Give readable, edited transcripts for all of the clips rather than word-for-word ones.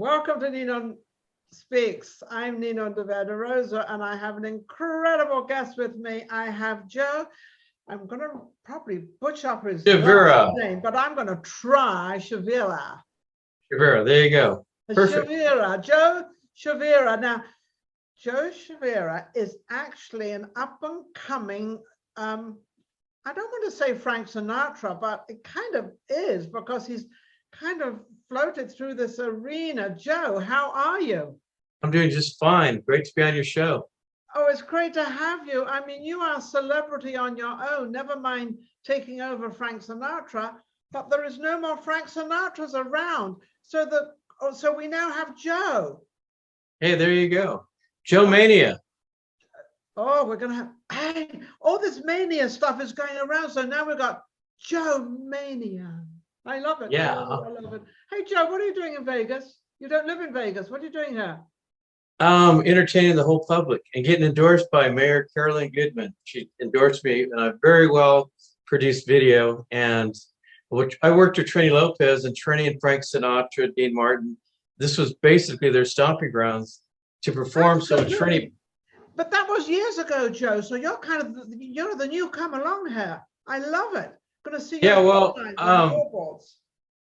Welcome to Ninon Speaks. I'm Ninon de Rosa, and I have an incredible guest with me. I have Joe. I'm going to probably butcher up his Chavira. name, but I'm going to try Chavira. Chavira, there you go. Perfect. Chavira, Joe Chavira. Now, Joe Chavira is actually an up-and-coming, I don't want to say Frank Sinatra, but it kind of is, because he's kind of floated through this arena. Joe, how are you? I'm doing just fine. Great to be on your show. Oh, it's great to have you. I mean, you are a celebrity on your own, never mind taking over Frank Sinatra, but there is no more Frank Sinatras around. So we now have Joe. Hey, there you go. Joe-Mania. Oh, we're going to have, hey, all this mania stuff is going around. So now we've got Joe-Mania. I love it. Yeah. I love it. Hey, Joe, what are you doing in Vegas? You don't live in Vegas. What are you doing here? Entertaining the whole public and getting endorsed by Mayor Carolyn Goodman. She endorsed me in a very well produced video, and which I worked with Trini Lopez and Trini and Frank Sinatra, Dean Martin. This was basically their stomping grounds to perform. So Trini. But that was years ago, Joe. So you're kind of you're the newcomer along here. I love it. Going to see. Yeah, well,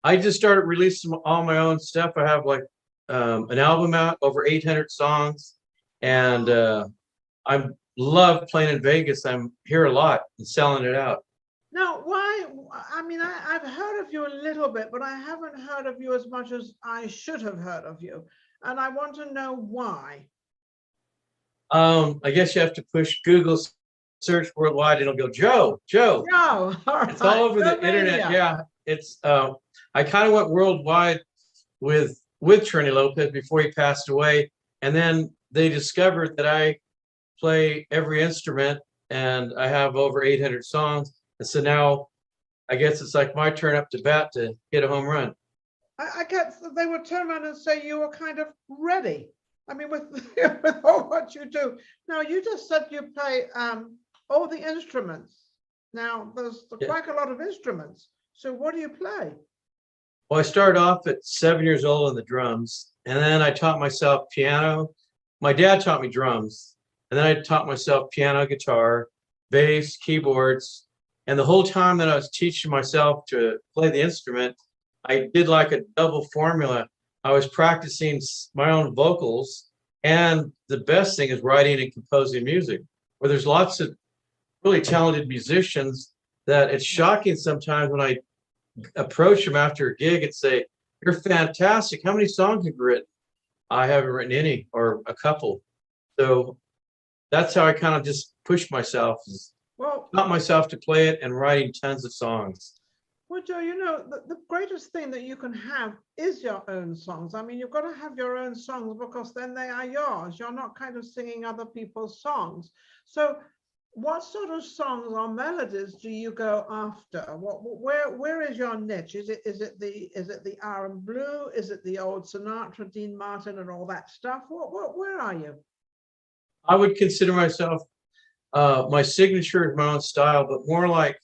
I just started releasing all my own stuff. I have like an album out, over 800 songs, and I love playing in Vegas. I'm here a lot and selling it out. Now, why? I mean, I've heard of you a little bit, but I haven't heard of you as much as I should have heard of you, and I want to know why. I guess you have to push Google search worldwide, and it'll go Joe. All right. It's all over the internet. Yeah, it's I kind of went worldwide with Trini Lopez before he passed away, and then they discovered that I play every instrument, and I have over 800 songs, and so now I guess it's like my turn up to bat to hit a home run. I guess they would turn around and say you were kind of ready. I mean, with all what you do. Now, you just said you play all the instruments. Now, there's quite a lot of instruments. So what do you play? Well, I started off at 7 years old on the drums, and then I taught myself piano. My dad taught me drums, and then I taught myself piano, guitar, bass, keyboards. And the whole time that I was teaching myself to play the instrument, I did like a double formula. I was practicing my own vocals, and the best thing is writing and composing music, where there's lots of really talented musicians that it's shocking sometimes when I approach them after a gig and say, "You're fantastic. How many songs have you written?" I haven't written any, or a couple. So that's how I kind of just push myself, taught myself to play it and writing tons of songs. Well, Joe, you know, the greatest thing that you can have is your own songs. I mean, you've got to have your own songs because then they are yours. You're not kind of singing other people's songs. So what sort of songs or melodies do you go after? Where is your niche? Is it the R&B? Is it the old Sinatra, Dean Martin, and all that stuff? Where are you? I would consider myself my signature is my own style, but more like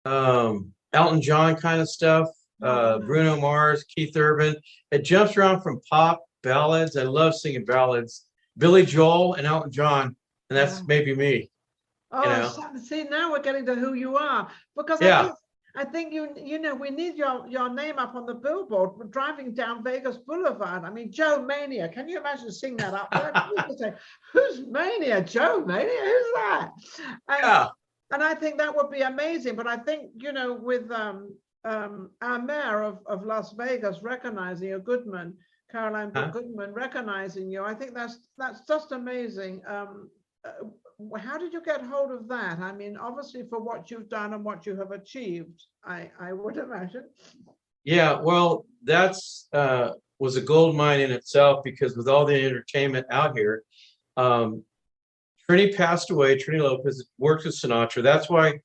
Elton John kind of stuff. Bruno Mars, Keith Urban. It jumps around from pop, ballads. I love singing ballads. Billy Joel and Elton John, and that's maybe me. Oh, you know? See, now we're getting to who you are, because I think you know, we need your name up on the billboard driving down Vegas Boulevard. I mean, Joe-Mania. Can you imagine seeing that up there? Say, who's Mania? Joe-Mania? Who's that? And I think that would be amazing. But I think, you know, with our mayor of Las Vegas recognizing you, Goodman, Carolyn Goodman recognizing you, I think that's just amazing. How did you get hold of that? I mean, obviously for what you've done and what you have achieved, I would imagine. Yeah, well, that's was a gold mine in itself, because with all the entertainment out here, Trini passed away. Trini Lopez worked with Sinatra. That's why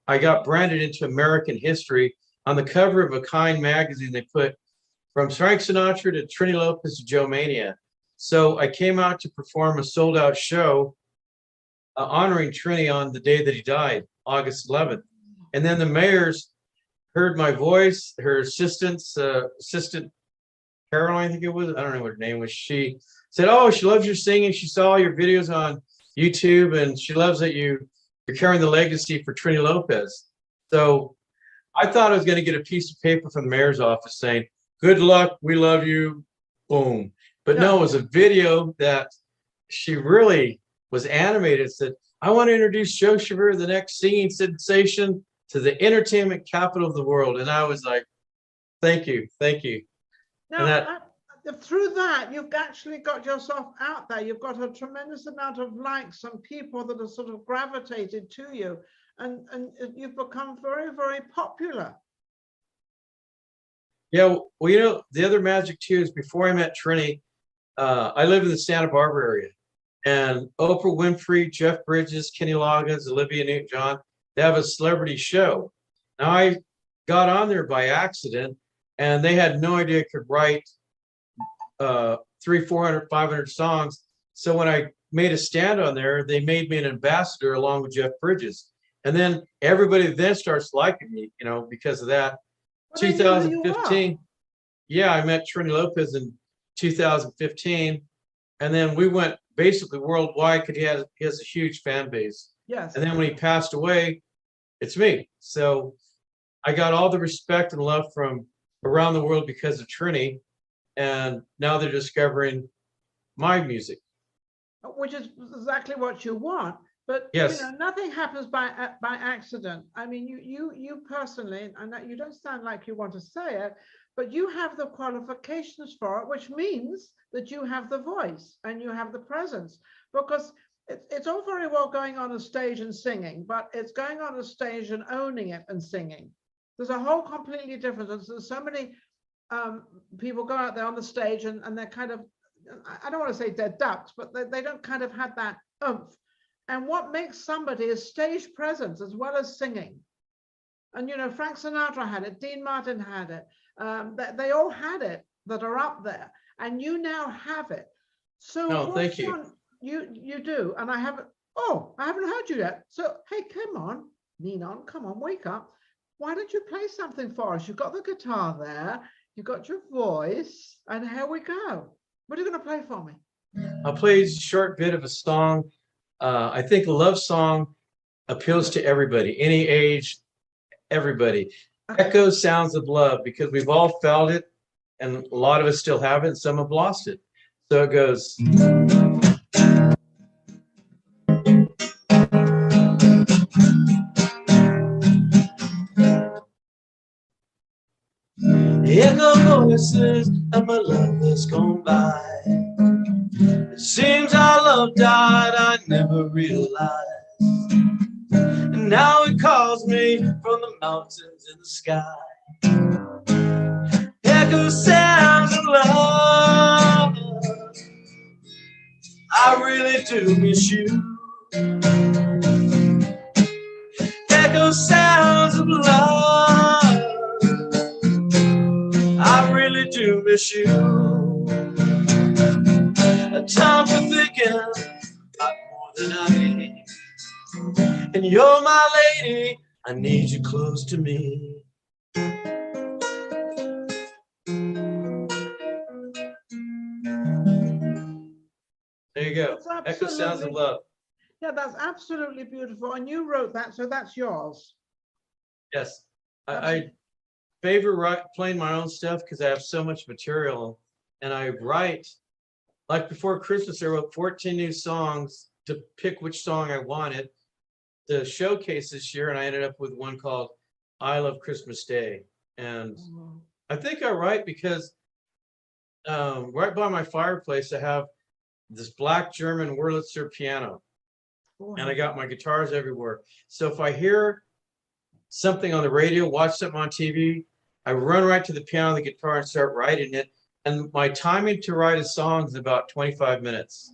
I got branded into American history. On the cover of a Kind magazine, they put from Frank Sinatra to Trini Lopez to Joe-Mania. So I came out to perform a sold-out show honoring Trini on the day that he died, August 11th. And then the mayors heard my voice, her assistant Carolyn, I think it was. I don't know what her name was. She said, "Oh, she loves your singing. She saw your videos on YouTube, and she loves that you're carrying the legacy for Trini Lopez." So I thought I was going to get a piece of paper from the mayor's office saying, "Good luck. We love you." Boom. But no, it was a video that she really was animated. Said, "I want to introduce Joe Chavira, the next singing sensation, to the entertainment capital of the world." And I was like, "Thank you, thank you." Now, through that, you've actually got yourself out there. You've got a tremendous amount of likes and people that are sort of gravitated to you, and you've become very, very popular. Yeah, well, you know, the other magic too is before I met Trini, I live in the Santa Barbara area, and Oprah Winfrey, Jeff Bridges, Kenny Loggins, Olivia Newton-John, they have a celebrity show. Now I got on there by accident, and they had no idea I could write 300, 400, 500 songs. So when I made a stand on there, they made me an ambassador along with Jeff Bridges. And then everybody then starts liking me, you know, because of that. Well, 2015, yeah, I met Trini Lopez in 2015. And then we went basically worldwide because he has a huge fan base. Yes. And then when he passed away, it's me. So I got all the respect and love from around the world because of Trini, and now they're discovering my music, which is exactly what you want. But yes, you know, nothing happens by accident. I mean, you personally, and you don't sound like you want to say it, but you have the qualifications for it, which means that you have the voice and you have the presence. Because it's all very well going on a stage and singing, but it's going on a stage and owning it and singing. There's a whole completely different. There's so many people go out there on the stage and they're kind of, I don't want to say dead ducks, but they don't kind of have that oomph. And what makes somebody is stage presence as well as singing. And, you know, Frank Sinatra had it, Dean Martin had it. They all had it that are up there, and you now have it. So thank you. You do, and I haven't heard you yet. So, hey, come on, Ninon, come on, wake up. Why don't you play something for us? You've got the guitar there, you've got your voice, and here we go. What are you going to play for me? I'll play a short bit of a song. I think a love song appeals to everybody, any age, everybody. Okay. Echo Sounds of Love, because we've all felt it, and a lot of us still have it, and some have lost it. So it goes. Echo voices of my love that's gone by. It seems our love died, I never realized. And now it calls me from the mountains in the sky. Echo sounds of love, I really do miss you. Echo sounds of love, I really do miss you. A time for thinking about more than I need. And you're my lady, I need you close to me. There you go. Echo Sounds of Love. Yeah, that's absolutely beautiful. And you wrote that, so that's yours. Yes. I favor playing my own stuff because I have so much material. And I write, like before Christmas, I wrote 14 new songs to pick which song I wanted to showcase this year. And I ended up with one called I Love Christmas Day. And I think I write because right by my fireplace, I have this black German Wurlitzer piano. And I got my guitars everywhere. So if I hear something on the radio, watch something on TV, I run right to the piano, the guitar, and start writing it. And my timing to write a song is about 25 minutes.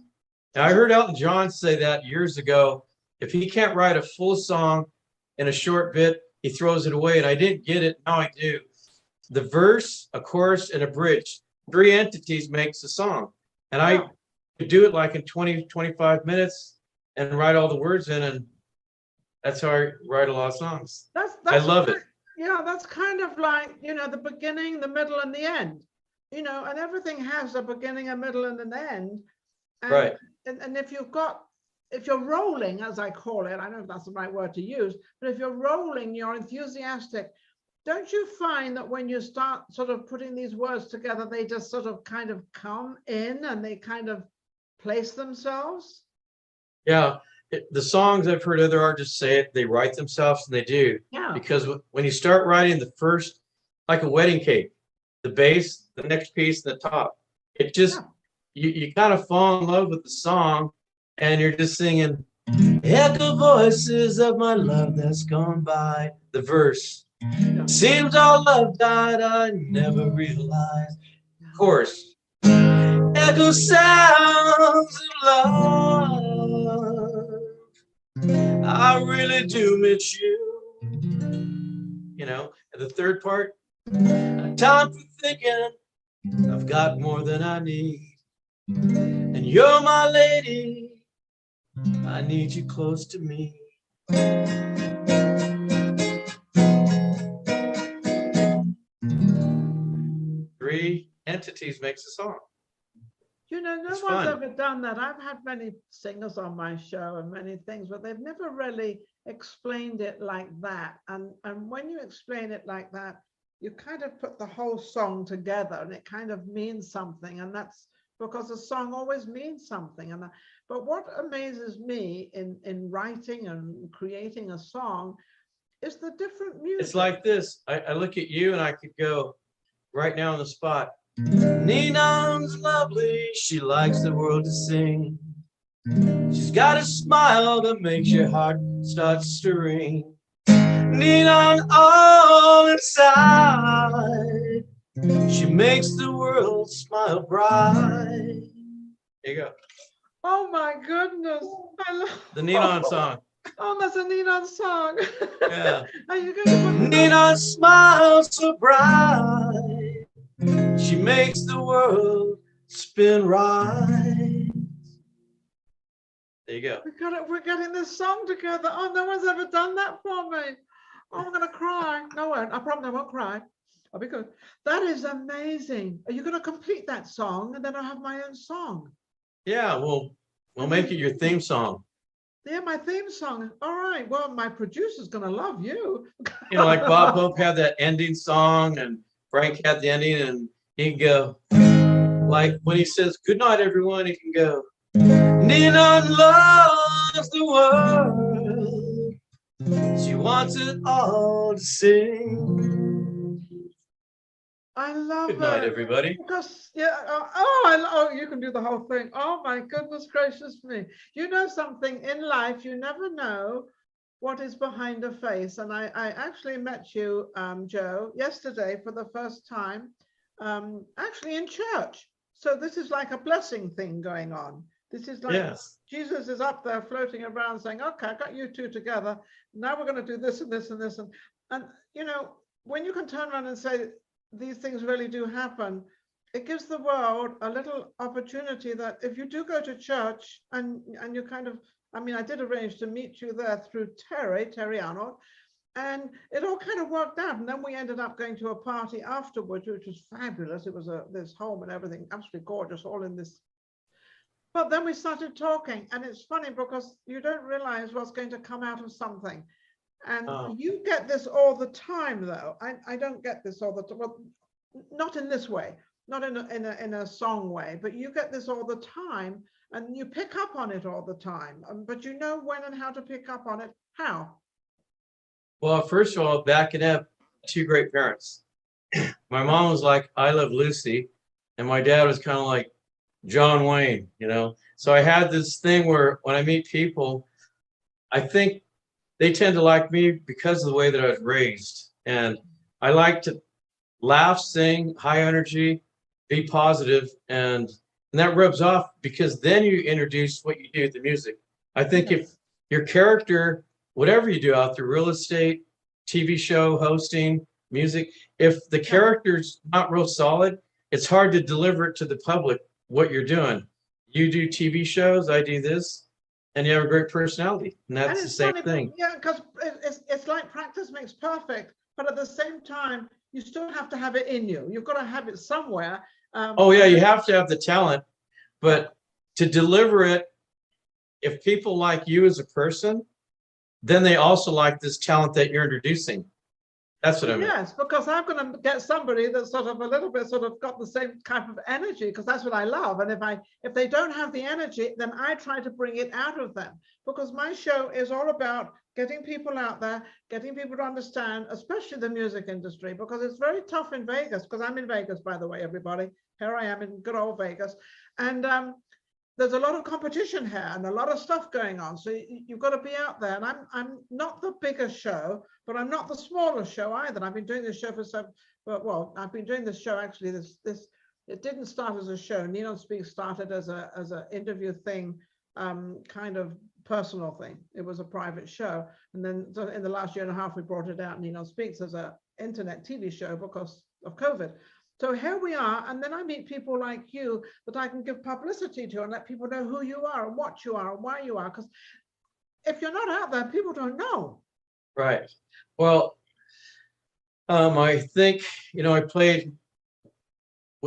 Now, I heard Elton John say that years ago. If he can't write a full song in a short bit, he throws it away. And I didn't get it. Now I do. The verse, a chorus, and a bridge, 3 entities makes a song. And I could do it like in 20, 25 minutes and write all the words in. And that's how I write a lot of songs. I love it. Yeah, that's kind of like, you know, the beginning, the middle, and the end. you know, and everything has a beginning, a middle, and an end. And, Right. And if you're rolling, as I call it, I don't know if that's the right word to use, but if you're rolling, you're enthusiastic. Don't you find that when you start sort of putting these words together, they just sort of kind of come in and they kind of place themselves? Yeah. The songs I've heard other artists say it, they write themselves, and they do. Yeah. Because when you start writing the first, like a wedding cake, the base, the next piece, the top, it just, you kind of fall in love with the song, and you're just singing, echo voices of my love that's gone by. The verse, seems our love died, I never realized. Chorus, echo sounds of love, I really do miss you. You know, and the third part, time for thinking, I've got more than I need. And you're my lady, I need you close to me. 3 entities makes a song. You know, no one's ever done that. I've had many singers on my show and many things, but they've never really explained it like that. And when you explain it like that, you kind of put the whole song together and it kind of means something. And that's because a song always means something. But what amazes me in writing and creating a song is the different music. It's like this. I look at you and I could go right now on the spot. Ninon's lovely, she likes the world to sing. She's got a smile that makes your heart start stirring. Ninon all inside, she makes the world smile bright. There you go. Oh my goodness. I love the Ninon song. Oh, that's a Ninon song. Yeah. Are you going to put Ninon smiles so bright, she makes the world spin right. There you go. We're getting this song together. Oh, no one's ever done that for me. Oh, I'm gonna cry. No, I promise I won't cry. I'll be good. That is amazing. Are you gonna complete that song and then I'll have my own song? Yeah, we'll make it your theme song. Yeah, my theme song. All right. Well, my producer's gonna love you. You know, like Bob Hope had that ending song, and Frank had the ending, and he can go like when he says "Good night, everyone," he can go, "Ninon loves the world. She wants it all to sing." I love Good night, it. everybody. Because you can do the whole thing. Oh my goodness gracious me. You know something in life, you never know what is behind a face. And I actually met you, Joe, yesterday for the first time, actually in church. So this is like a blessing thing going on. This is like Jesus is up there floating around saying, okay, I got you two together. Now we're going to do this and this and this. And you know, when you can turn around and say, these things really do happen, it gives the world a little opportunity that if you do go to church and you kind of, I mean, I did arrange to meet you there through Terry Arnold, and it all kind of worked out. And then we ended up going to a party afterwards, which was fabulous. It was this home and everything, absolutely gorgeous, all in this. But then we started talking, and it's funny because you don't realize what's going to come out of something. And you get this all the time, though. I don't get this all the time. Well, not in this way, not in a song way, but you get this all the time, and you pick up on it all the time. But you know when and how to pick up on it. How? Well, first of all, backing up, 2 great parents. My mom was like, "I Love Lucy," and my dad was kind of like John Wayne, you know. So I had this thing where when I meet people, I think they tend to like me because of the way that I was raised. And I like to laugh, sing, high energy, be positive, and that rubs off because then you introduce what you do with the music. I think if your character, whatever you do out there, real estate, TV show, hosting, music, if the character's not real solid, it's hard to deliver it to the public what you're doing. You do TV shows, I do this, and you have a great personality, and that's the same thing. Yeah, because it's like practice makes perfect, but at the same time, you still have to have it in you. You've got to have it somewhere. Oh yeah, you have to have the talent, but to deliver it, if people like you as a person, then they also like this talent that you're introducing. That's what I mean. Yes, because I'm going to get somebody that's sort of a little bit sort of got the same type of energy, because that's what I love. And if they don't have the energy, then I try to bring it out of them, because my show is all about getting people out there, getting people to understand, especially the music industry, because it's very tough in Vegas, because I'm in Vegas, by the way, everybody. Here I am in good old Vegas. And there's a lot of competition here and a lot of stuff going on. So you've got to be out there. And I'm not the biggest show, but I'm not the smallest show either. I've been doing this show for well, I've been doing this show actually. It didn't start as a show. Ninon Speaks started as a interview thing, kind of personal thing. It was a private show. And then in the last year and a half, we brought it out, Ninon Speaks, as an internet TV show because of COVID. So here we are, and then I meet people like you that I can give publicity to and let people know who you are and what you are and why you are. Because if you're not out there, people don't know. Right. Well, I think, I played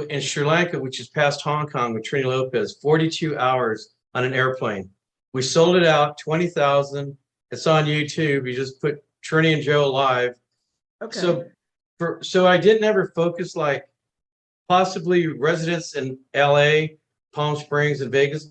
in Sri Lanka, which is past Hong Kong, with Trini Lopez, 42 hours on an airplane. We sold it out, 20,000. It's on YouTube. You just put Trini and Joe live. Okay. So I didn't ever focus like possibly residents in LA, Palm Springs, and Vegas.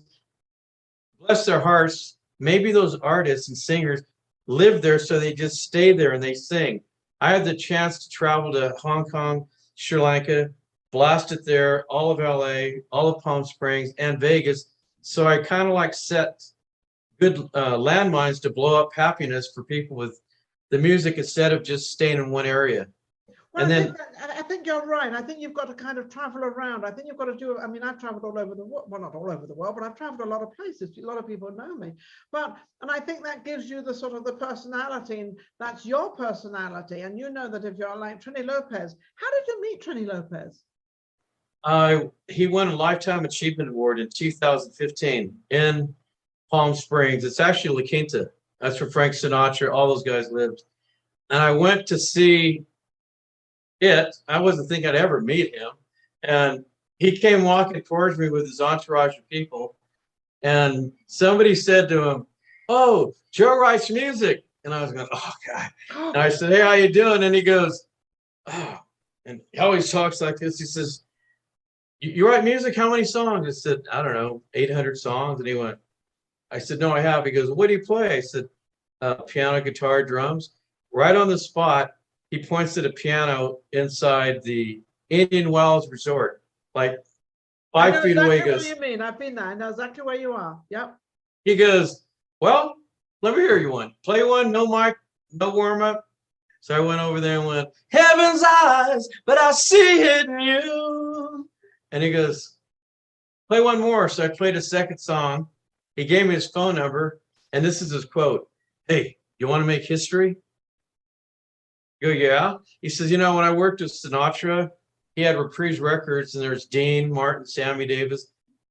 Bless their hearts, maybe those artists and singers live there, so they just stay there and they sing. I had the chance to travel to Hong Kong, Sri Lanka, blast it there, all of LA, all of Palm Springs, and Vegas. So I kind of like set good landmines to blow up happiness for people with the music instead of just staying in one area. Well, And then I think you're right. I think you've got to kind of travel around. I think you've got to do, I mean, I've traveled all over the world, well, not all over the world, but I've traveled a lot of places. A lot of people know me. And I think that gives you the sort of the personality, and that's your personality. And you know that if you're like Trini Lopez, how did you meet Trini Lopez? He won a Lifetime Achievement Award in 2015 in Palm Springs. It's actually La Quinta. That's where Frank Sinatra, all those guys lived. And I went to see it. I wasn't thinking I'd ever meet him. And he came walking towards me with his entourage of people. And somebody said to him, "Oh, Joe writes music." And I was going, "Oh, God." And I said, "Hey, how you doing?" And he goes, "Oh," and he always talks like this. He says, "You write music? How many songs?" I said, "I don't know, 800 songs." And he went, I said, "No, I have." He goes, "What do you play?" I said, "Piano, guitar, drums." Right on the spot, he points at a piano inside the Indian Wells Resort, like 5 feet away. Exactly what you mean. I've been there. I know exactly where you are. Yep. He goes, "Well, let me hear you one. Play one, no mic, no warm up." So I went over there and went, "Heaven's eyes, but I see it in you." And he goes, "Play one more." So I played a second song. He gave me his phone number, and this is his quote: "Hey, you want to make history?" I go, "Yeah." He says, "When I worked with Sinatra, he had Reprise Records, and there's Dean Martin, Sammy Davis."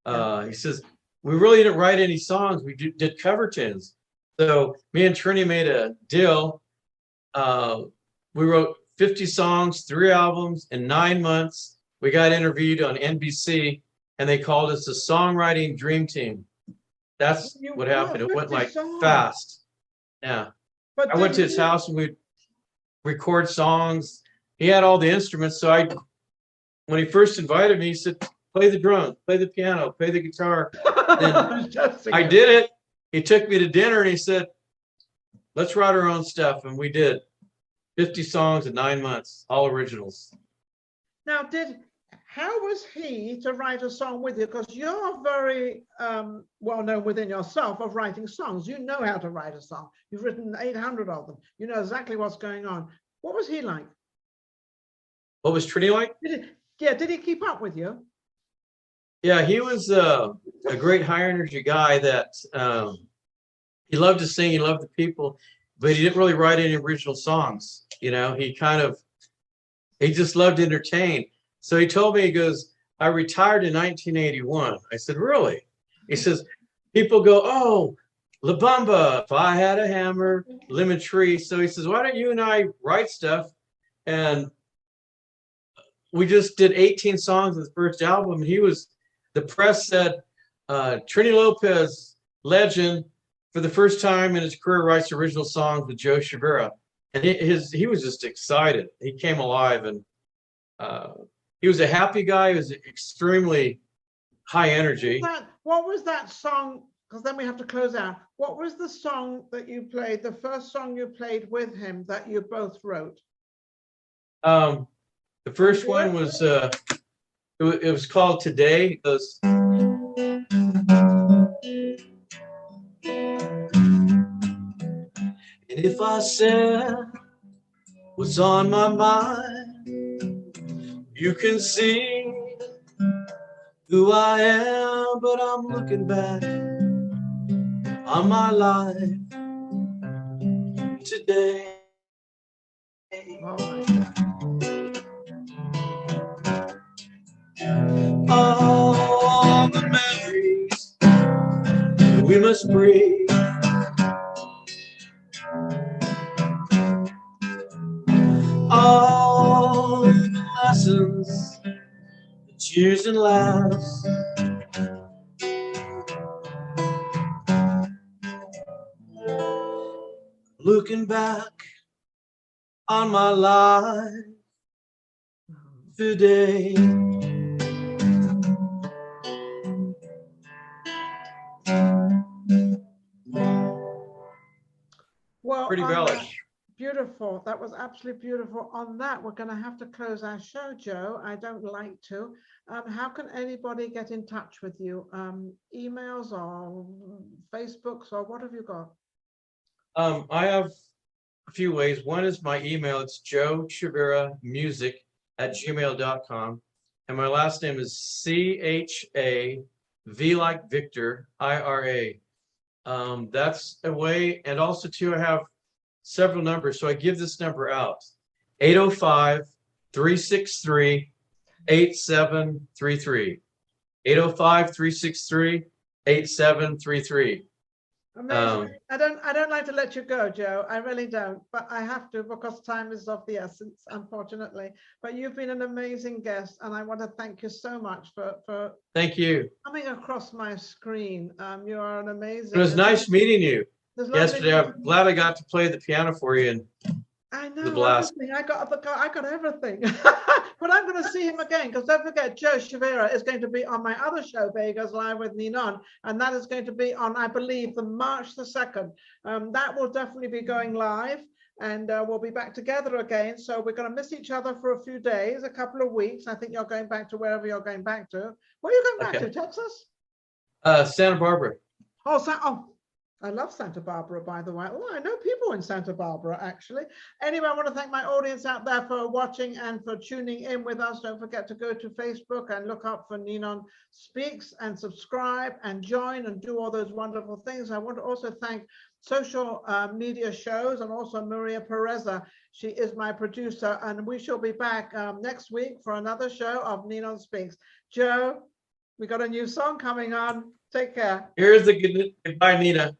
He says, "We really didn't write any songs. We did cover tunes." So me and Trini made a deal. We wrote 50 songs, 3 albums in 9 months. We got interviewed on NBC, and they called us the Songwriting Dream Team. That's what happened. It went like fast. Yeah. But I went to his house and we'd record songs. He had all the instruments. So when he first invited me, he said, "Play the drums, play the piano, play the guitar." And I did it. He took me to dinner and he said, "Let's write our own stuff." And we did 50 songs in 9 months, all originals. Now, how was he to write a song with you? Because you're very well known within yourself of writing songs. You know how to write a song. You've written 800 of them. You know exactly what's going on. What was he like? What was Trini like? Did he keep up with you? Yeah, he was a great high energy guy that he loved to sing. He loved the people, but he didn't really write any original songs. He just loved to entertain. So he told me, he goes, "I retired in 1981. I said, "Really?" He says, "People go, 'Oh, La Bamba, If I Had a Hammer, Lemon Tree.'" So he says, "Why don't you and I write stuff?" And we just did 18 songs of the first album. The press said, Trini Lopez, legend, for the first time in his career writes original songs with Joe Chavira. And he was just excited. He came alive, and he was a happy guy. He was extremely high energy. What was that song? Because then we have to close out. What was the song that you played, the first song you played with him that you both wrote? The first one was, it was called Today. It goes, and if I said what's on my mind, you can see who I am, but I'm looking back on my life today. Oh my God. All the memories that we must breathe. All the lessons, the tears and laughs. Looking back on my life today. Well, Pretty relish. Beautiful. That was absolutely beautiful. On that, we're going to have to close our show, Joe. I don't like to. How can anybody get in touch with you? Emails or Facebooks, or what have you got? I have a few ways. One is my email. It's joechaviramusic@gmail.com. And my last name is CHAV like Victor, IRA. That's a way. And also, too, I have several numbers. So I give this number out: 805-363-8733. 805-363-8733. Amazing. I don't like to let you go, Joe. I really don't, but I have to, because time is of the essence, unfortunately. But you've been an amazing guest, and I want to thank you so much for Thank you. coming across my screen. You are an amazing. It was nice meeting you yesterday. Lovely. I'm glad I got to play the piano for you. And I know the blast. everything. I got everything. But I'm going to see him again, because don't forget, Joe Chavira is going to be on my other show, Vegas Live with Ninon, and that is going to be on, I believe, the March the 2nd. That will definitely be going live, and we'll be back together again. So we're going to miss each other for a few days, a couple of weeks. I think you're going back to wherever you're going back to. Where are you going back to? Texas? Santa Barbara. Oh, I love Santa Barbara, by the way. Oh, I know people in Santa Barbara, actually. Anyway, I want to thank my audience out there for watching and for tuning in with us. Don't forget to go to Facebook and look up for Ninon Speaks and subscribe and join and do all those wonderful things. I want to also thank Social Media Shows and also Maria Pureza. She is my producer, and we shall be back next week for another show of Ninon Speaks. Joe, we got a new song coming on. Take care. Here's the goodbye, Nina.